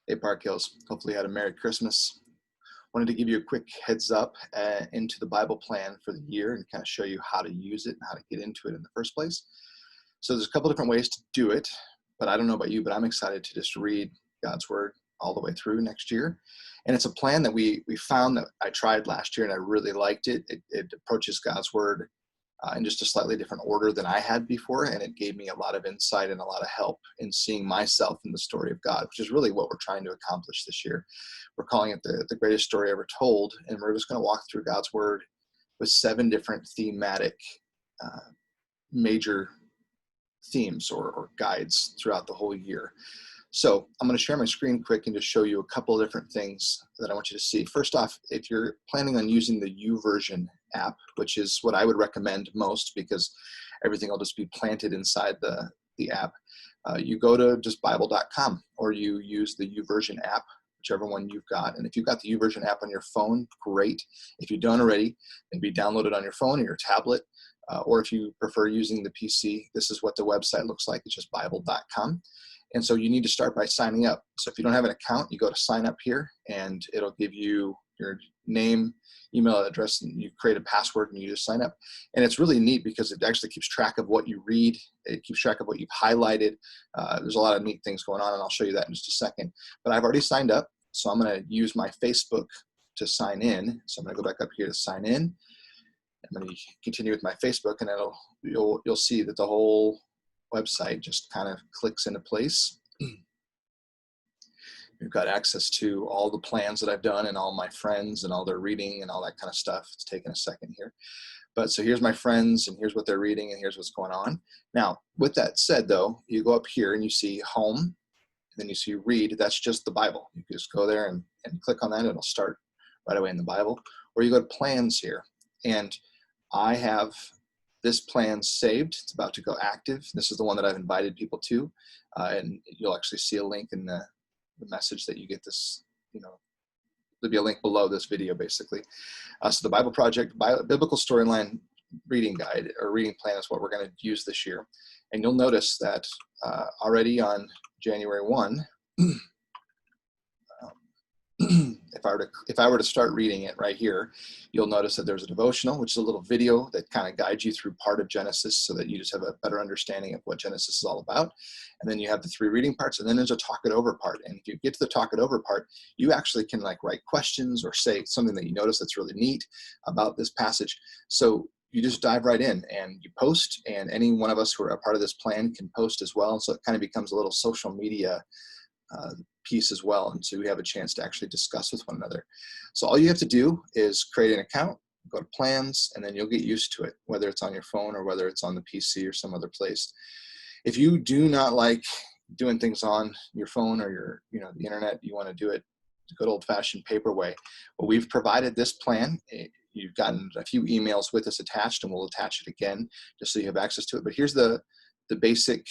Hey, Park Hills. Hopefully you had a Merry Christmas. Wanted to give you a quick heads up into the Bible plan for the year and kind of show you how to use it and how to get into it in the first place. So there's a couple different ways to do it, but I don't know about you, but I'm excited to just read God's Word all the way through next year. And it's a plan that we found that I tried last year and I really liked it. It approaches God's Word in just a slightly different order than I had before. And it gave me a lot of insight and a lot of help in seeing myself in the story of God, which is really what we're trying to accomplish this year. We're calling it the greatest story ever told. And we're just going to walk through God's Word with 7 different thematic major themes or guides throughout the whole year. So I'm going to share my screen quick and just show you a couple of different things that I want you to see. First off, if you're planning on using the YouVersion app, which is what I would recommend most because everything will just be planted inside the app, you go to just Bible.com or you use the YouVersion app, whichever one you've got. And if you've got the YouVersion app on your phone, great. If you don't already, maybe download it on your phone or your tablet. Or if you prefer using the PC, this is what the website looks like. It's just Bible.com. And so you need to start by signing up. So if you don't have an account, you go to sign up here and it'll give you your name, email address, and you create a password and you just sign up. And it's really neat because it actually keeps track of what you read. It keeps track of what you've highlighted. There's a lot of neat things going on and I'll show you that in just a second. But I've already signed up. So I'm going to use my Facebook to sign in. So I'm going to go back up here to sign in. I'm going to continue with my Facebook and you'll see that the whole website just kind of clicks into place. We've got access to all the plans that I've done and all my friends and all their reading and all that kind of stuff. It's taking a second here. But so here's my friends and here's what they're reading and here's what's going on. Now, with that said though, you go up here and you see home and then you see read. That's just the Bible. You just go there and click on that. It'll start right away in the Bible. Or you go to plans here. And I have this plan saved. It's about to go active. This is the one that I've invited people to. And you'll actually see a link in the message that you get this, there'll be a link below this video basically. So the Bible Project Biblical Storyline Reading Guide or Reading Plan is what we're going to use this year. And you'll notice that already on January 1, if I were to start reading it right here, you'll notice that there's a devotional, which is a little video that kind of guides you through part of Genesis so that you just have a better understanding of what Genesis is all about. And then you have the 3 reading parts, and then there's a talk it over part. And if you get to the talk it over part, you actually can like write questions or say something that you notice that's really neat about this passage. So you just dive right in and you post, and any one of us who are a part of this plan can post as well. So it kind of becomes a little social media piece as well, and so we have a chance to actually discuss with one another. So all you have to do is create an account, go to plans, and then you'll get used to it, whether it's on your phone or whether it's on the PC or some other place. If you do not like doing things on your phone or the internet, you want to do it the good old-fashioned paper way, well, we've provided this plan. You've gotten a few emails with this attached, and we'll attach it again just so you have access to it. But here's the basic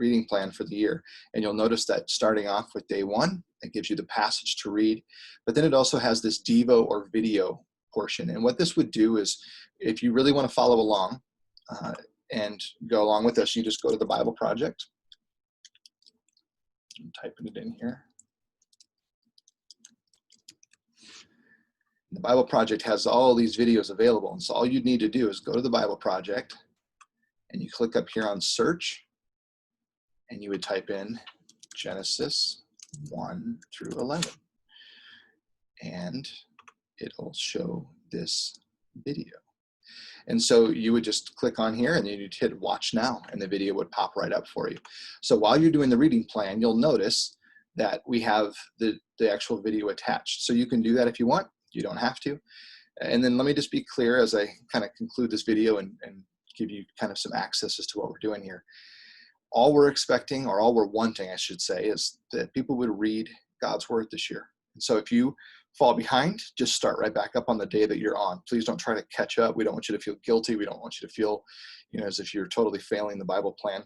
reading plan for the year. And you'll notice that starting off with day 1, it gives you the passage to read, but then it also has this Devo or video portion. And what this would do is, if you really want to follow along and go along with us, you just go to the Bible Project. I'm typing it in here. The Bible Project has all these videos available. And so all you need to do is go to the Bible Project and you click up here on search, and you would type in Genesis 1 through 11. And it'll show this video. And so you would just click on here and then you'd hit watch now and the video would pop right up for you. So while you're doing the reading plan, you'll notice that we have the actual video attached. So you can do that if you want. You don't have to. And then let me just be clear as I kind of conclude this video and give you kind of some access as to what we're doing here. All we're expecting, or all we're wanting, I should say, is that people would read God's Word this year. And so if you fall behind, just start right back up on the day that you're on. Please don't try to catch up. We don't want you to feel guilty. We don't want you to feel, as if you're totally failing the Bible plan.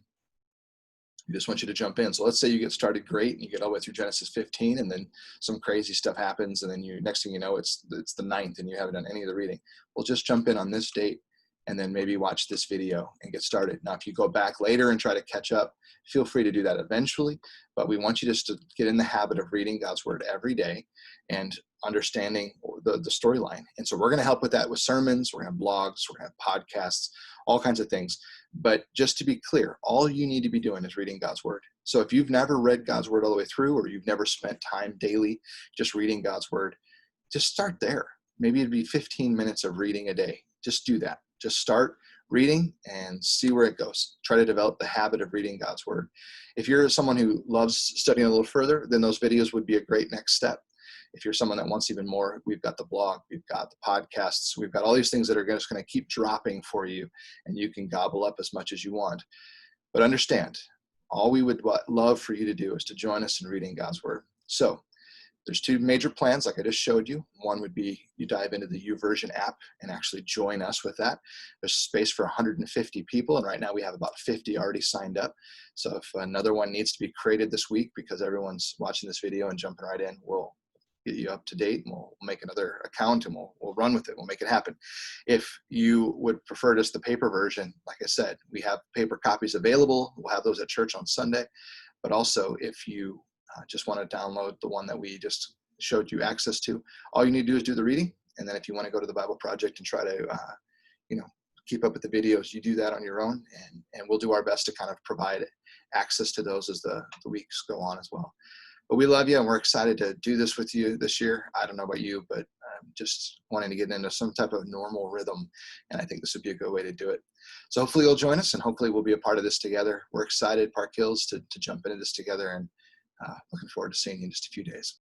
We just want you to jump in. So let's say you get started great and you get all the way through Genesis 15 and then some crazy stuff happens and then next thing you know, it's the 9th and you haven't done any of the reading. Well, just jump in on this date and then maybe watch this video and get started. Now, if you go back later and try to catch up, feel free to do that eventually, but we want you just to get in the habit of reading God's word every day and understanding the storyline. And so we're going to help with that with sermons, we're going to have blogs, we're going to have podcasts, all kinds of things. But just to be clear, all you need to be doing is reading God's word. So if you've never read God's word all the way through, or you've never spent time daily just reading God's word, just start there. Maybe it'd be 15 minutes of reading a day. Just do that. Just start reading and see where it goes. Try to develop the habit of reading God's word. If you're someone who loves studying a little further, then those videos would be a great next step. If you're someone that wants even more, we've got the blog, we've got the podcasts, we've got all these things that are just going to keep dropping for you, and you can gobble up as much as you want. But understand, all we would love for you to do is to join us in reading God's word. So there's two major plans, like I just showed you. One would be you dive into the YouVersion app and actually join us with that. There's space for 150 people, and right now we have about 50 already signed up. So if another one needs to be created this week because everyone's watching this video and jumping right in, we'll get you up to date, and we'll make another account, and we'll run with it. We'll make it happen. If you would prefer just the paper version, like I said, we have paper copies available. We'll have those at church on Sunday. But also, if you just want to download the one that we just showed you access to, all you need to do is do the reading. And then if you want to go to the Bible Project and try to, keep up with the videos, you do that on your own, and we'll do our best to kind of provide access to those as the weeks go on as well. But we love you, and we're excited to do this with you this year. I don't know about you, but just wanting to get into some type of normal rhythm, and I think this would be a good way to do it. So hopefully you'll join us, and hopefully we'll be a part of this together. We're excited, Park Hills, to jump into this together, and looking forward to seeing you in just a few days.